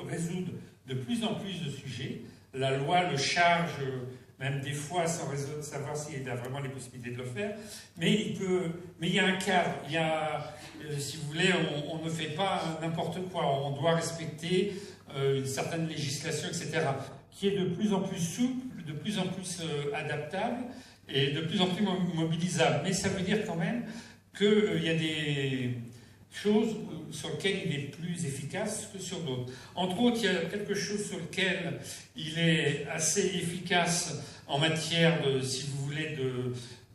résoudre de plus en plus de sujets. La loi le charge, même des fois, sans savoir s'il a vraiment les possibilités de le faire. Mais il y a un cadre. Il y a, si vous voulez, on ne fait pas n'importe quoi. On doit respecter une certaine législation, etc., qui est de plus en plus souple, de plus en plus adaptable et de plus en plus mobilisable. Mais ça veut dire quand même qu'il y a des choses sur lesquelles il est plus efficace que sur d'autres. Entre autres, il y a quelque chose sur lequel il est assez efficace en matière de, si vous voulez,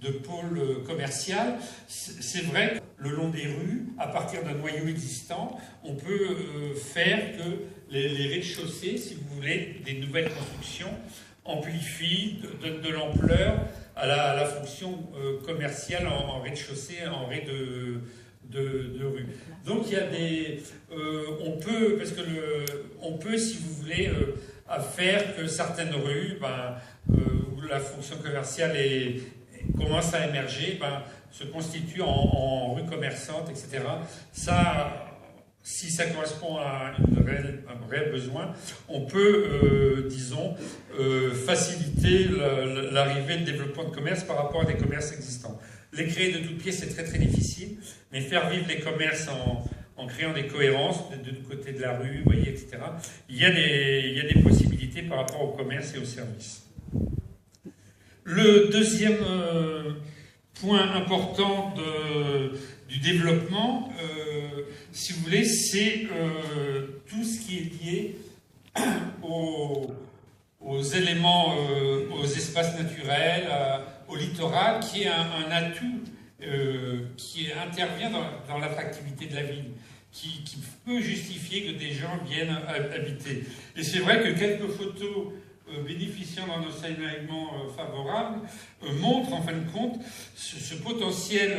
de pôle commercial. C'est vrai que le long des rues, à partir d'un noyau existant, on peut faire que les rez-de-chaussée, si vous voulez, des nouvelles constructions, amplifient, donnent de l'ampleur à la fonction commerciale en rez-de-chaussée, en rez de rue. Donc il y a des... on peut, si vous voulez, faire que certaines rues, où la fonction commerciale commence à émerger, se constituent en rue commerçante, etc. Ça, si ça correspond à un réel besoin, on peut, disons, faciliter l'arrivée de développement de commerce par rapport à des commerces existants. Les créer de toutes pièces, c'est très très difficile, mais faire vivre les commerces en créant des cohérences de côté de la rue, vous voyez, etc. Il y a des possibilités par rapport au commerce et aux services. Le deuxième point important du développement, si vous voulez, c'est tout ce qui est lié aux éléments, aux espaces naturels, au littoral, qui est un atout qui intervient dans l'attractivité de la ville, qui peut justifier que des gens viennent habiter. Et c'est vrai que quelques photos bénéficiant d'un ensoleillement favorable montrent en fin de compte ce potentiel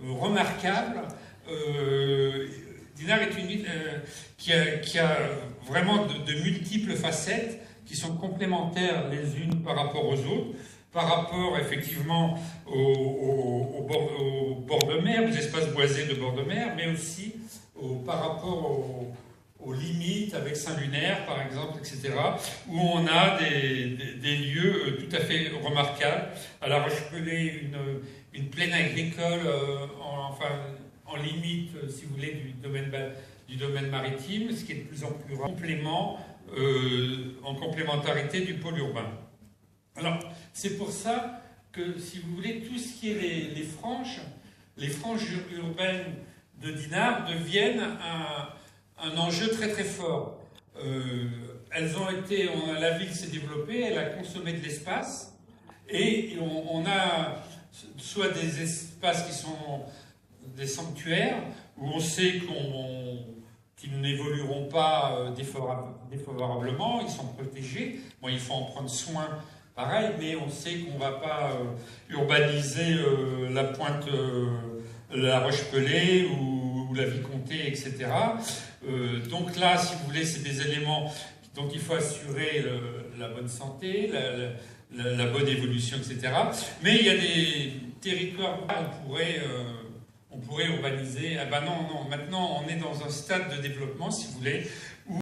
remarquable. Dinard est une ville qui a vraiment de multiples facettes qui sont complémentaires les unes par rapport aux autres, par rapport effectivement au bord de mer, aux espaces boisés de bord de mer, mais aussi par rapport aux limites avec Saint-Lunaire, par exemple, etc., où on a des lieux tout à fait remarquables. À La Roche-Pelée, une plaine agricole en limite, si vous voulez, du domaine maritime, ce qui est de plus en plus en complémentarité du pôle urbain. Alors, c'est pour ça que, si vous voulez, tout ce qui est les franges urbaines de Dinard deviennent un enjeu très très fort. Elles ont été, la ville s'est développée, elle a consommé de l'espace, et on a soit des espaces qui sont des sanctuaires, où on sait qu'ils n'évolueront pas défavorablement, ils sont protégés. Bon, il faut en prendre soin, pareil, mais on sait qu'on ne va pas urbaniser la pointe, la Roche-Pelée ou la Vicomté, etc. Donc là, si vous voulez, c'est des éléments dont il faut assurer la bonne santé, la bonne évolution, etc. Mais il y a des territoires où on pourrait urbaniser. Ah ben non, maintenant on est dans un stade de développement, si vous voulez,